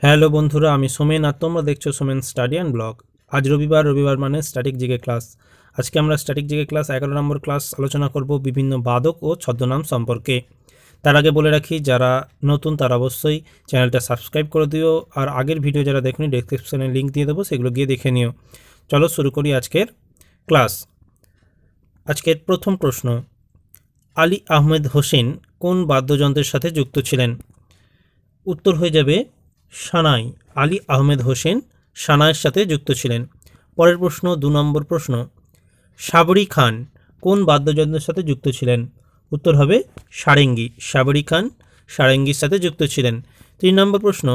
Hello বন্ধুরা, আমি সোমেন আর তোমরা দেখছো সোমেন স্টাডি অ্যান্ড ব্লগ। আজ রবিবার মানে স্ট্যাটিক জিকে ক্লাস। আজকে আমরা স্ট্যাটিক জিকে ক্লাস 11 নম্বর ক্লাস আলোচনা করব বিভিন্ন বাদক ও ছদ্মনাম সম্পর্কে। তার আগে বলে রাখি, যারা নতুন তারা অবশ্যই চ্যানেলটা সাবস্ক্রাইব করে দিও, আর আগের ভিডিও যারা দেখনি ডেসক্রিপশনে লিঙ্ক দিয়ে দেবো, সেগুলো গিয়ে দেখে নিও। চলো শুরু করি আজকের ক্লাস। আজকের প্রথম প্রশ্ন, আলী আহমেদ হোসেন কোন বাদ্যযন্ত্রের সাথে যুক্ত ছিলেন? উত্তর হয়ে যাবে সানাই। আলী আহমেদ হোসেন সানাইয়ের সাথে যুক্ত ছিলেন। পরের প্রশ্ন, 2 নম্বর প্রশ্ন, সাবরি খান কোন বাদ্যযন্ত্রের সাথে যুক্ত ছিলেন? উত্তর হবে সারেঙ্গি। সাবরি খান সারেঙ্গির সাথে যুক্ত ছিলেন। 3 নম্বর প্রশ্ন,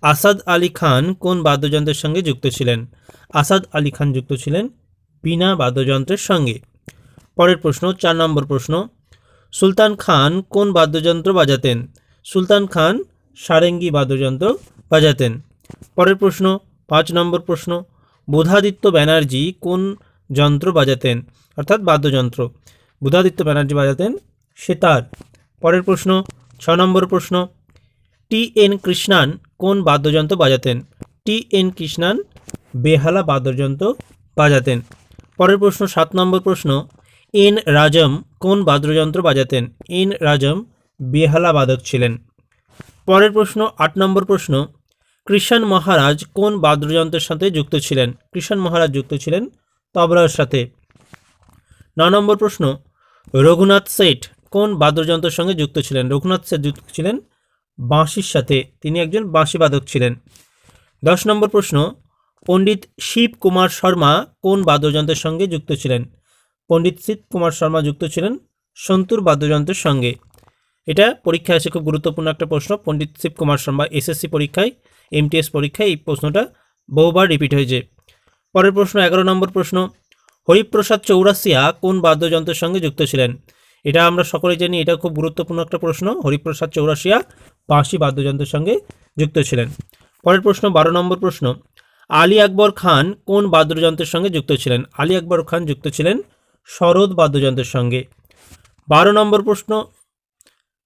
আসাদ আলী খান কোন বাদ্যযন্ত্রের সঙ্গে যুক্ত ছিলেন? আসাদ আলী খান যুক্ত ছিলেন বীণা বাদ্যযন্ত্রের সঙ্গে। পরের প্রশ্ন, 4 নম্বর প্রশ্ন, সুলতান খান কোন বাদ্যযন্ত্র বাজাতেন? সুলতান খান সারেঙ্গি বাদ্যযন্ত্র বাজাতেন। পরের প্রশ্ন, 5 নম্বর প্রশ্ন, বুধাদিত্য ব্যানার্জি কোন যন্ত্র বাজাতেন, অর্থাৎ বাদ্যযন্ত্র? বুধাদিত্য ব্যানার্জি বাজাতেন সেতার। পরের প্রশ্ন, 6 নম্বর প্রশ্ন, টি.এন. কৃষ্ণান কোন বাদ্যযন্ত্র বাজাতেন? টি.এন. কৃষ্ণান বেহালা বাদ্যযন্ত্র বাজাতেন। পরের প্রশ্ন, 7 নম্বর প্রশ্ন, এন রাজম কোন বাদ্যযন্ত্র বাজাতেন? এন রাজম বেহালা বাদক ছিলেন। পরের প্রশ্ন, 8 নম্বর প্রশ্ন, কৃষাণ মহারাজ কোন বাদ্যযন্ত্রের সাথে যুক্ত ছিলেন? কৃষাণ মহারাজ যুক্ত ছিলেন তবলার সাথে। 9 নম্বর প্রশ্ন, রঘুনাথ শেঠ কোন বাদ্যযন্ত্রের সঙ্গে যুক্ত ছিলেন? রঘুনাথ শেঠ যুক্ত ছিলেন বাঁশির সাথে, তিনি একজন বাঁশি বাদক ছিলেন। 10 নম্বর প্রশ্ন, পণ্ডিত শিব কুমার শর্মা কোন বাদ্যযন্ত্রের সঙ্গে যুক্ত ছিলেন? পণ্ডিত শিব কুমার শর্মা যুক্ত ছিলেন সন্তুর বাদ্যযন্ত্রের সঙ্গে। এটা পরীক্ষায় আসে, খুব গুরুত্বপূর্ণ একটা প্রশ্ন। পণ্ডিত শিব কুমার শর্মা এসএসসি পরীক্ষায়, এমটিএস পরীক্ষায় এই প্রশ্নটা বহুবার রিপিট হয়েছে। পরের প্রশ্ন, 11 নম্বর প্রশ্ন, হরিপ্রসাদ চৌরাসিয়া কোন বাদ্যযন্ত্রের সঙ্গে যুক্ত ছিলেন? এটা আমরা সকলেই জানি, এটা খুব গুরুত্বপূর্ণ একটা প্রশ্ন। হরিপ্রসাদ চৌরাসিয়া বাঁশি বাদ্যযন্ত্রের সঙ্গে যুক্ত ছিলেন। পরের প্রশ্ন, 12 নম্বর প্রশ্ন, আলী আকবর খান কোন বাদ্যযন্ত্রের সঙ্গে যুক্ত ছিলেন? আলী আকবর খান যুক্ত ছিলেন সরোদ বাদ্যযন্ত্রের সঙ্গে। 12 নম্বর প্রশ্ন,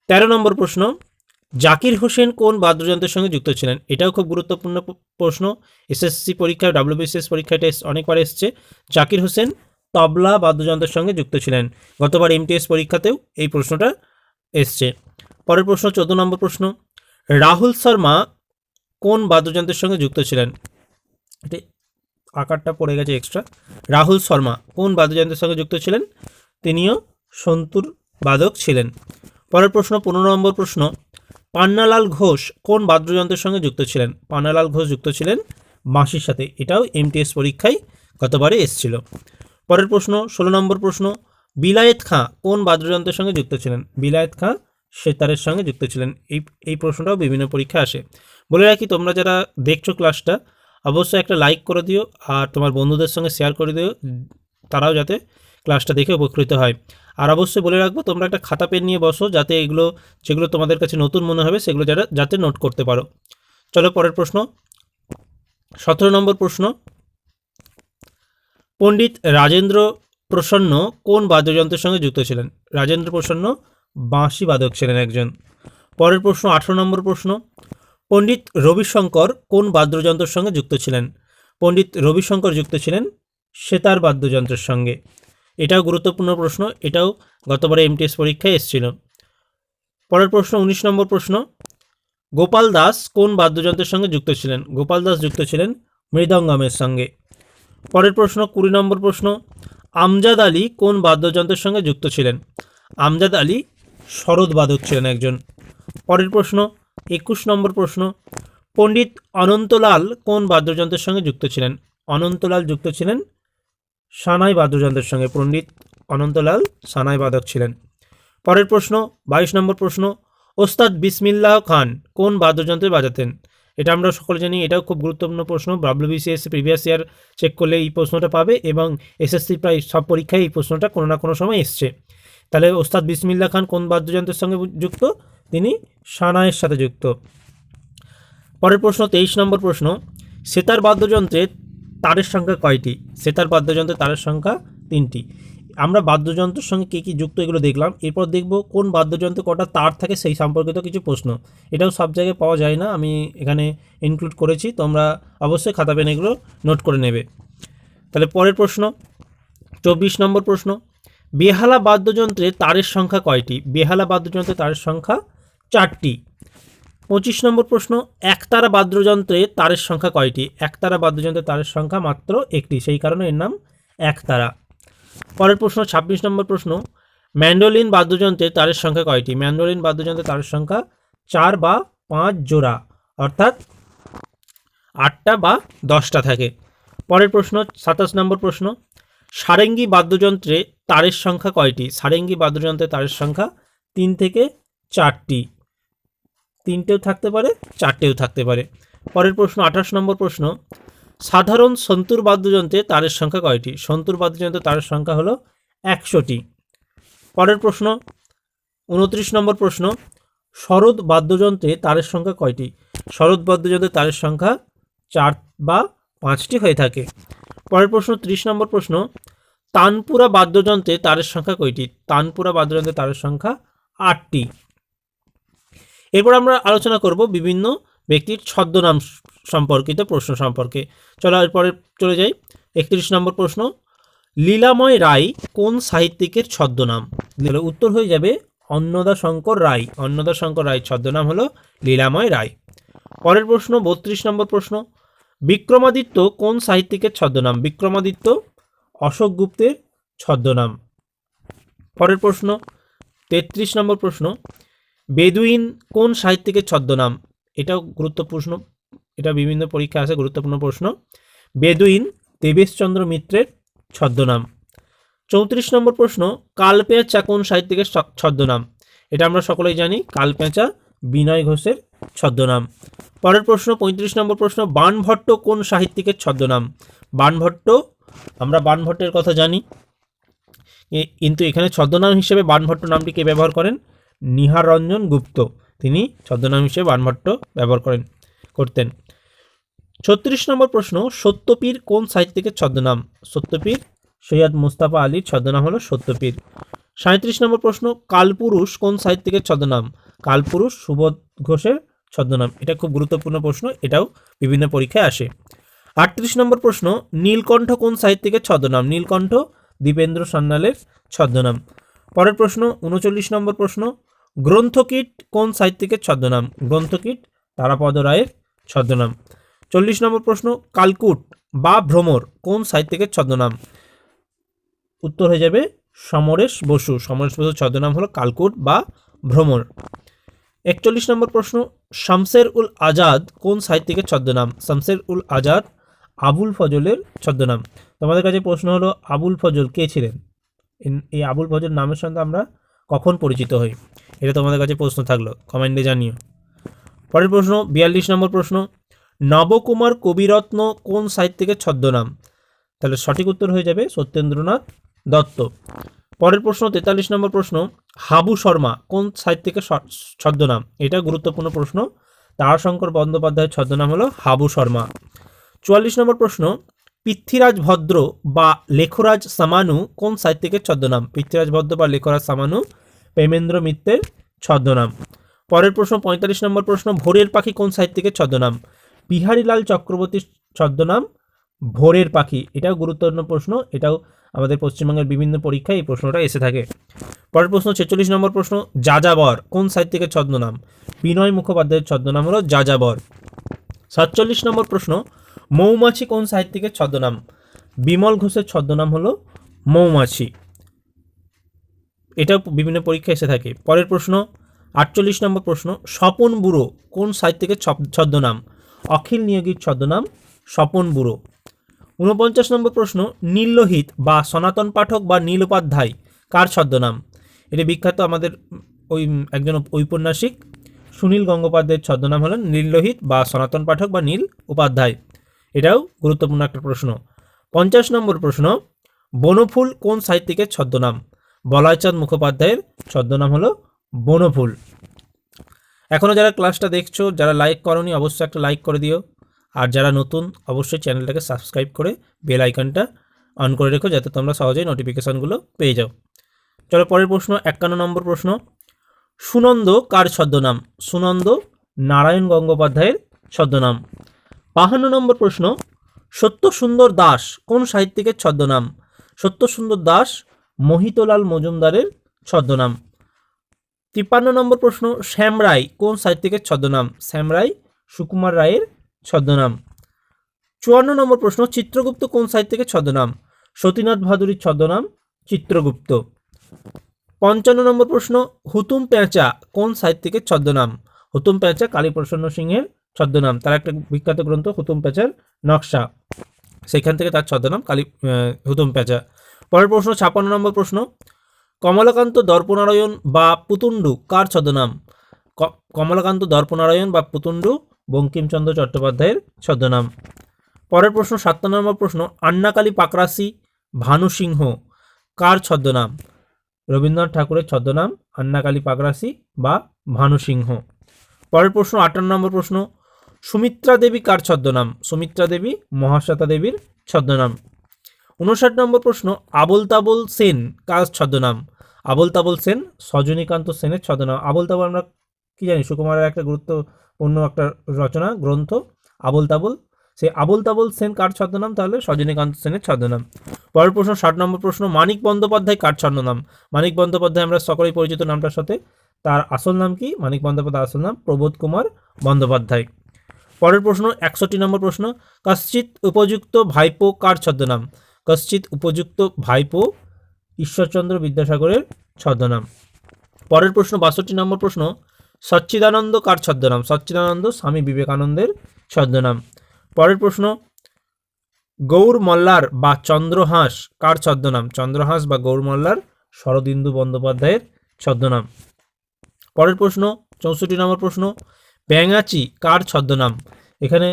13 নম্বর প্রশ্ন, জাকির হোসেন কোন বাদ্যযন্ত্রের সঙ্গে যুক্ত ছিলেন? এটাও খুব গুরুত্বপূর্ণ প্রশ্ন। এসএসসি পরীক্ষায়, ডাব্লিউবিসিএস পরীক্ষায় অনেকবার এসছে। জাকির হোসেন তবলা বাদ্যযন্ত্রের সঙ্গে যুক্ত ছিলেন। গতবার এমটিএস পরীক্ষাতেও এই প্রশ্নটা এসছে। পরের প্রশ্ন, 14 নম্বর প্রশ্ন, রাহুল শর্মা কোন বাদ্যযন্ত্রের সঙ্গে যুক্ত ছিলেন? এটি আকারটা পড়ে গেছে এক্সট্রা। রাহুল শর্মা কোন বাদ্যযন্ত্রের সঙ্গে যুক্ত ছিলেন? তিনিও সন্তুর বাদক ছিলেন। পরের প্রশ্ন, 15 নম্বর প্রশ্ন, পান্নালাল ঘোষ কোন বাদ্যযন্ত্রের সঙ্গে যুক্ত ছিলেন? পান্নালাল ঘোষ যুক্ত ছিলেন বাঁশির সাথে। এটাও এমটিএস পরীক্ষায় গতবারে এসেছিল। পরের প্রশ্ন, 16 নম্বর প্রশ্ন, বিলায়েত খাঁ কোন বাদ্যযন্ত্রের সঙ্গে যুক্ত ছিলেন? বিলায়েত খাঁ সেতারের সঙ্গে যুক্ত ছিলেন। এই প্রশ্নটাও বিভিন্ন পরীক্ষায় আসে। বলে রাখি, তোমরা যারা দেখছো ক্লাসটা অবশ্যই একটা লাইক করে দিও, আর তোমার বন্ধুদের সঙ্গে শেয়ার করে দিও, তারাও যাতে ক্লাসটা দেখে উপকৃত হয়। আর অবশ্যই বলে রাখবো, তোমরা একটা খাতা পেন নিয়ে বসো, যাতে এগুলো যেগুলো তোমাদের কাছে নতুন মনে হবে সেগুলো যাতে নোট করতে পারো। চলো পরের প্রশ্ন, 17 নম্বর প্রশ্ন, পণ্ডিত রাজেন্দ্র প্রসন্ন কোন বাদ্যযন্ত্রের সঙ্গে যুক্ত ছিলেন? রাজেন্দ্র প্রসন্ন বাঁশি বাদক ছিলেন একজন। পরের প্রশ্ন, 18 নম্বর প্রশ্ন, পণ্ডিত রবিশঙ্কর কোন বাদ্যযন্ত্রের সঙ্গে যুক্ত ছিলেন? পণ্ডিত রবিশঙ্কর যুক্ত ছিলেন সেতার বাদ্যযন্ত্রের সঙ্গে। এটাও গুরুত্বপূর্ণ প্রশ্ন, এটাও গতবারে এমটিএস পরীক্ষায় এসেছিল। পরের প্রশ্ন, 19 নম্বর প্রশ্ন, গোপাল দাস কোন বাদ্যযন্ত্রের সঙ্গে যুক্ত ছিলেন? গোপাল দাস যুক্ত ছিলেন মৃদঙ্গমের সঙ্গে। পরের প্রশ্ন, 20 নম্বর প্রশ্ন, আমজাদ আলী কোন বাদ্যযন্ত্রের সঙ্গে যুক্ত ছিলেন? আমজাদ আলী সরোদ বাদক ছিলেন একজন। পরের প্রশ্ন, 21 নম্বর প্রশ্ন, পণ্ডিত অনন্তলাল কোন বাদ্যযন্ত্রের সঙ্গে যুক্ত ছিলেন? অনন্তলাল যুক্ত ছিলেন সানাই বাদ্যযন্ত্রের সঙ্গে। পণ্ডিত অনন্তলাল সানাই বাদক ছিলেন। পরের প্রশ্ন, 22 নম্বর প্রশ্ন, ওস্তাদ বিসমিল্লাহ খান কোন বাদ্যযন্ত্রে বাজাতেন? এটা আমরা সকলে জানি, এটাও খুব গুরুত্বপূর্ণ প্রশ্ন। ডাব্লিউবিসিএস প্রিভিয়াস ইয়ার চেক করলে এই প্রশ্নটা পাবে, এবং এসএসসি প্রায় সব পরীক্ষায় এই প্রশ্নটা কোনো না কোনো সময় এসছে। তাহলে ওস্তাদ বিসমিল্লাহ খান কোন বাদ্যযন্ত্রের সঙ্গে যুক্ত? তিনি সানাইয়ের সাথে যুক্ত। পরের প্রশ্ন, 23 নম্বর প্রশ্ন, সেতার বাদ্যযন্ত্রের তারের সংখ্যা কয়টি? সেতার বাদ্যযন্ত্রের তারের সংখ্যা 3টি। আমরা বাদ্যযন্ত্রের সঙ্গে কী কী যুক্ত এগুলো দেখলাম। এরপর দেখব কোন বাদ্যযন্ত্রে কটা তার থাকে সেই সম্পর্কিত কিছু প্রশ্ন। এটাও সব জায়গায় পাওয়া যায় না, আমি এখানে ইনক্লুড করেছি, তোমরা অবশ্যই খাতা পেন এগুলো নোট করে নেবে। তাহলে পরের প্রশ্ন 24 নম্বর প্রশ্ন, বেহালা বাদ্যযন্ত্রে তারের সংখ্যা কয়টি? বেহালা বাদ্যযন্ত্রে তারের সংখ্যা 4টি। 25 নম্বর প্রশ্ন, একতারা বাদ্যযন্ত্রে তারের সংখ্যা কয়টি? একতারা বাদ্যযন্ত্রে তারের সংখ্যা মাত্র 1টি, সেই কারণে এর নাম একতারা। পরের প্রশ্ন 26 নম্বর প্রশ্ন, ম্যান্ডোলিন বাদ্যযন্ত্রে তারের সংখ্যা কয়টি? ম্যান্ডোলিন বাদ্যযন্ত্রে তারের সংখ্যা 4 বা 5 জোড়া, অর্থাৎ 8টা বা 10টা থাকে। পরের প্রশ্ন 27 নম্বর প্রশ্ন, সারেঙ্গি বাদ্যযন্ত্রে তারের সংখ্যা কয়টি? সারেঙ্গি বাদ্যযন্ত্রে তারের সংখ্যা 3 থেকে 4টি, 3টেও থাকতে পারে 4টেও থাকতে পারে। পরের প্রশ্ন 28 নম্বর প্রশ্ন, সাধারণ সন্তুর বাদ্যযন্ত্রে তারের সংখ্যা কয়টি? সন্তুর বাদ্যযন্ত্রে তারের সংখ্যা হলো 100টি। পরের প্রশ্ন 29 নম্বর প্রশ্ন, শরৎ বাদ্যযন্ত্রে তারের সংখ্যা কয়টি? শরৎ বাদ্যযন্ত্রে তারের সংখ্যা 4 বা 5টি হয়ে থাকে। পরের প্রশ্ন 30 নম্বর প্রশ্ন, তানপুরা বাদ্যযন্ত্রে তারের সংখ্যা কয়টি? তানপুরা বাদ্যযন্ত্রে তারের সংখ্যা 8টি। এরপর আমরা আলোচনা করব বিভিন্ন ব্যক্তির ছদ্মনাম সম্পর্কিত প্রশ্ন সম্পর্কে। চলো এরপরে চলে যাই। 31 নম্বর প্রশ্ন, লীলাময় রায় কোন সাহিত্যিকের ছদ্মনাম? উত্তর হয়ে যাবে অন্নদাশঙ্কর রায়। অন্নদাশঙ্কর রায় ছদ্মনাম হলো লীলাময় রায়। পরের প্রশ্ন 32 নম্বর প্রশ্ন, বিক্রমাদিত্য কোন সাহিত্যিকের ছদ্মনাম? বিক্রমাদিত্য অশোক গুপ্তের ছদ্মনাম। পরের প্রশ্ন 33 নম্বর প্রশ্ন, বেদুইন কোন সাহিত্যিকের ছদ্মনাম? এটাও গুরুত্বপূর্ণ, এটা বিভিন্ন পরীক্ষা আসে, গুরুত্বপূর্ণ প্রশ্ন। বেদুইন দেবেশচন্দ্র মিত্রের ছদ্মনাম। 34 নম্বর প্রশ্ন, কালপেঁচা কোন সাহিত্যিকের ছদ্মনাম? এটা আমরা সকলেই জানি, কালপেঁচা বিনয় ঘোষের ছদ্মনাম। পরের প্রশ্ন 35 নম্বর প্রশ্ন, বাণভট্ট কোন সাহিত্যিকের ছদ্মনাম? বাণভট্ট, আমরা বাণভট্টের কথা জানি, কিন্তু এখানে ছদ্মনাম হিসেবে বাণভট্ট নামটি কে ব্যবহার করেন? নিহার রঞ্জন গুপ্ত, তিনি ছদ্মনাম হিসেবে বাণভট্ট ব্যবহার করতেন। 36 নম্বর প্রশ্ন, সত্যপীর কোন সাহিত্যিকের ছদ্মনাম? সত্যপীর সৈয়দ মুস্তাফা আলীর ছদ্মনাম হলো সত্যপীর। 37 নম্বর প্রশ্ন, কালপুরুষ কোন সাহিত্যিকের ছদ্মনাম? কালপুরুষ সুবোধ ঘোষের ছদ্মনাম। এটা খুব গুরুত্বপূর্ণ প্রশ্ন, এটাও বিভিন্ন পরীক্ষায় আসে। 38 নম্বর প্রশ্ন, নীলকণ্ঠ কোন সাহিত্যিকের ছদ্মনাম? নীলকণ্ঠ দীপেন্দ্র সান্যালের ছদ্মনাম। পরের প্রশ্ন 39 নম্বর প্রশ্ন, গ্রন্থকীট কোন সাহিত্যিকের ছদ্মনাম? গ্রন্থকীট তারাপদ রায়ের ছদ্মনাম। 40 নম্বর প্রশ্ন, কালকুট বা ভ্রমর কোন সাহিত্যিকের ছদ্মনাম? উত্তর হয়ে যাবে সমরেশ বসু। সমরেশ বসুর ছদ্মনাম হলো কালকুট বা ভ্রমর। 41 নম্বর প্রশ্ন, শামসের উল আজাদ কোন সাহিত্যিকের ছদ্মনাম? শামসের উল আজাদ আবুল ফজলের ছদ্মনাম। তোমাদের কাছে প্রশ্ন হলো, আবুল ফজল কে ছিলেন? এই আবুল ফজল নামের সঙ্গে আমরা কখন পরিচিত হই? এটা তোমাদের কাছে প্রশ্ন থাকলো, কমেন্টে জানিও। পরের প্রশ্ন 42 নম্বর প্রশ্ন, নবকুমার কবিরত্ন কোন সাহিত্যিকের ছদ্মনাম? তাহলে সঠিক উত্তর হয়ে যাবে সত্যেন্দ্রনাথ দত্ত। পরের প্রশ্ন 43 নম্বর প্রশ্ন, হাবু শর্মা কোন সাহিত্যিকের ছদ্মনাম? এটা গুরুত্বপূর্ণ প্রশ্ন, তারাশঙ্কর বন্দ্যোপাধ্যায়ের ছদ্মনাম হলো হাবু শর্মা। 44 নম্বর প্রশ্ন, পৃথ্বীরাজ ভদ্র বা লেখরাজ সামানু কোন সাহিত্যিকের ছদ্মনাম? পৃথ্বীরাজ ভদ্র বা লেখরাজ সামানু প্রেমেন্দ্র মিত্রের ছদ্মনাম। পরের প্রশ্ন 45 নম্বর প্রশ্ন, ভোরের পাখি কোন সাহিত্যিকের ছদ্মনাম? বিহারীলাল চক্রবর্তীর ছদ্মনাম ভোরের পাখি। এটাও গুরুত্বপূর্ণ প্রশ্ন, এটাও আমাদের পশ্চিমবঙ্গের বিভিন্ন পরীক্ষায় এই প্রশ্নটা এসে থাকে। পরের প্রশ্ন 46 নম্বর প্রশ্ন, যাযাবর কোন সাহিত্যিকের ছদ্মনাম? বিনয় মুখোপাধ্যায়ের ছদ্মনাম হলো যাযাবর। 47 নম্বর প্রশ্ন, মৌমাছি কোন সাহিত্যিকের ছদ্মনাম? বিমল ঘোষের ছদ্মনাম হলো মৌমাছি। এটাও বিভিন্ন পরীক্ষায় এসে থাকে। পরের প্রশ্ন 48 নম্বর প্রশ্ন, স্বপন বুড়ো কোন সাহিত্যিকের ছদ্মনাম? অখিল নিয়োগীর ছদ্মনাম স্বপন বুড়ো। 49 নম্বর প্রশ্ন, নীললোহিত বা সনাতন পাঠক বা নীল উপাধ্যায় কার ছদ্মনাম? এটা বিখ্যাত আমাদের একজন ঔপন্যাসিক সুনীল গঙ্গোপাধ্যায়ের ছদ্মনাম হলেন নীললোহিত বা সনাতন পাঠক বা নীল উপাধ্যায়। এটাও গুরুত্বপূর্ণ একটা প্রশ্ন। 50 নম্বর প্রশ্ন, বনফুল কোন সাহিত্যিকের ছদ্মনাম? বলয়চাঁদ মুখোপাধ্যায়ের ছদ্মনাম হলো বনফুল। এখনও যারা ক্লাসটা দেখছো, যারা লাইক করোনি অবশ্যই একটা লাইক করে দিও, আর যারা নতুন অবশ্যই চ্যানেলটাকে সাবস্ক্রাইব করে বেল আইকনটা অন করে রেখো যাতে তোমরা সহজেই নোটিফিকেশানগুলো পেয়ে যাও। চলো পরের প্রশ্ন, 51 নম্বর প্রশ্ন। সুনন্দ কার ছদ্মনাম? সুনন্দ নারায়ণ গঙ্গোপাধ্যায়ের ছদ্মনাম। 52 নম্বর প্রশ্ন। সত্যসুন্দর দাস কোন সাহিত্যিকের ছদ্মনাম? সত্যসুন্দর দাস মোহিতলাল মজুমদারের ছদ্মনাম। 53 নম্বর প্রশ্ন। শ্যামরাই কোন সাহিত্যিকের ছদ্মনাম? শ্যামরাই সুকুমার রায়ের ছদ্মনাম। 54 নম্বর প্রশ্ন। চিত্রগুপ্ত কোন সাহিত্যিকের ছদ্মনাম? সতীনাথ ভাদুরীর ছদ্মনাম চিত্রগুপ্ত। 55 নম্বর প্রশ্ন। হুতুম প্যাঁচা কোন সাহিত্যিকের ছদ্মনাম? হুতুম প্যাঁচা কালীপ্রসন্ন সিংহের ছদ্মনাম। তার একটা বিখ্যাত গ্রন্থ হুতুম প্যাঁচার নকশা, সেখান থেকে তার ছদ্মনাম হুতুম প্যাঁচা। পরের প্রশ্ন 56 নম্বর প্রশ্ন। কমলাকান্ত দর্পনারায়ণ বা পুতুণ্ডু কার ছদ্মনাম? কমলাকান্ত দর্পনারায়ণ বা পুতুণ্ডু বঙ্কিমচন্দ্র চট্টোপাধ্যায়ের ছদ্মনাম। পরের প্রশ্ন 57 নম্বর প্রশ্ন। আন্নাকালী পাকরাশি ভানু সিংহ কার ছদ্মনাম? রবীন্দ্রনাথ ঠাকুরের ছদ্মনাম আন্নাকালী পাকরাশি বা ভানু সিংহ। পরের প্রশ্ন 58 নম্বর প্রশ্ন। সুমিত্রা দেবী কার ছদ্মনাম? সুমিত্রা দেবী মহাশ্বেতা দেবীর ছদ্মনাম। 59 নম্বর প্রশ্ন। আবোল তাবোল সেন কার ছদ্মনাম? আবোল তাবোল সেন সজনীকান্ত সেনের ছদ্মনাম। আবোল তাবোল আমরা কি জানি, সুকুমারের একটা গুরুত্বপূর্ণ একটা রচনা গ্রন্থ আবোল তাবোল। সেই আবোল তাবোল সেন কার ছদ্মনাম? তাহলে সজনীকান্ত সেনের ছদ্মনাম। পরের প্রশ্ন 60 নম্বর প্রশ্ন। মানিক বন্দ্যোপাধ্যায় কার ছদ্মনাম? মানিক বন্দ্যোপাধ্যায় আমরা সকলেই পরিচিত নামটার সাথে। তার আসল নাম কি? মানিক বন্দ্যোপাধ্যায় আসল নাম প্রবোধ কুমার বন্দ্যোপাধ্যায়। পরের প্রশ্ন 61 নম্বর প্রশ্ন। কশ্চিৎ উপযুক্ত ভাইপো কার ছদ্মনাম? কশ্চিৎ উপযুক্ত ভাইপো ঈশ্বরচন্দ্র বিদ্যাসাগরের ছদ্মনাম। পরের প্রশ্ন 62 নম্বর প্রশ্ন। সচ্চিদানন্দ কার ছদ্মনাম? সচ্চিদানন্দ স্বামী বিবেকানন্দের ছদ্মনাম। পরের প্রশ্ন। গৌর মল্লার বা চন্দ্রহাস কার ছদ্মনাম? চন্দ্রহাস বা গৌর মল্লার শরদিন্দু বন্দ্যোপাধ্যায়ের ছদ্মনাম। পরের প্রশ্ন 64 নম্বর প্রশ্ন। ব্যাঙাচি কার ছদ্মনাম? এখানে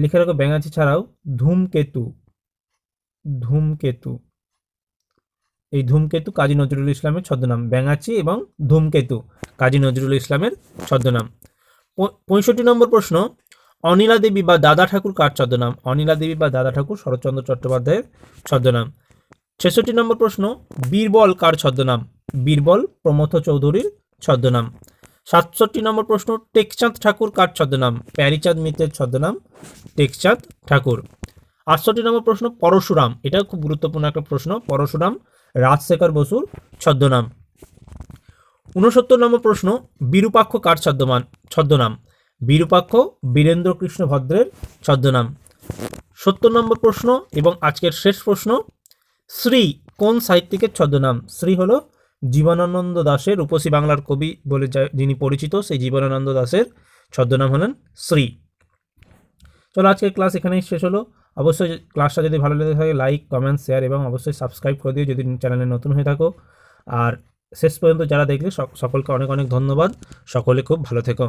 লিখে রাখো ব্যাঙাচি ছাড়াও ধূমকেতু। ধূমকেতু, এই ধূমকেতু কাজী নজরুল ইসলামের ছদ্মনাম। ব্যাঙাচি এবং ধূমকেতু কাজী নজরুল ইসলামের ছদ্মনাম। 65 নম্বর প্রশ্ন। অনিলা দেবী বা দাদা ঠাকুর কার ছদ্মনাম? অনিলা দেবী বা দাদা ঠাকুর শরৎচন্দ্র চট্টোপাধ্যায়ের ছদ্মনাম। 66 নম্বর প্রশ্ন। বীরবল কার ছদ্মনাম? বীরবল প্রমথ চৌধুরীর ছদ্মনাম। 67 নম্বর প্রশ্ন। টেকচাঁদ ঠাকুর কার ছদ্মনাম? প্যারীচাঁদ মিত্রের ছদ্মনাম টেকচাঁদ ঠাকুর। 68 নম্বর প্রশ্ন। পরশুরাম, এটাও খুব গুরুত্বপূর্ণ একটা প্রশ্ন। পরশুরাম রাজশেখর বসুর ছদ্মনাম। 69 নম্বর প্রশ্ন। বিরূপাক্ষ কার ছদ্মনাম? বিরূপাক্ষ বীরেন্দ্র কৃষ্ণ ভদ্রের ছদ্মনাম। 70 নম্বর প্রশ্ন এবং আজকের শেষ প্রশ্ন। শ্রী কোন সাহিত্যিকের ছদ্মনাম? শ্রী হলো জীবনানন্দ দাশের, রূপসী বাংলার কবি বলে যিনি পরিচিত, সেই জীবনানন্দ দাশের ছদ্মনাম হলেন শ্রী। চলো আজকের ক্লাস এখানেই শেষ হলো। অবশ্যই ক্লাসটা যদি ভালো লেগে থাকে লাইক, কমেন্ট, শেয়ার এবং অবশ্যই সাবস্ক্রাইব করে দিও যদি চ্যানেলে নতুন হয়ে থাকো। আর শেষ পর্যন্ত যারা দেখলে সকলকে অনেক অনেক ধন্যবাদ। সকলে খুব ভালো থেকো।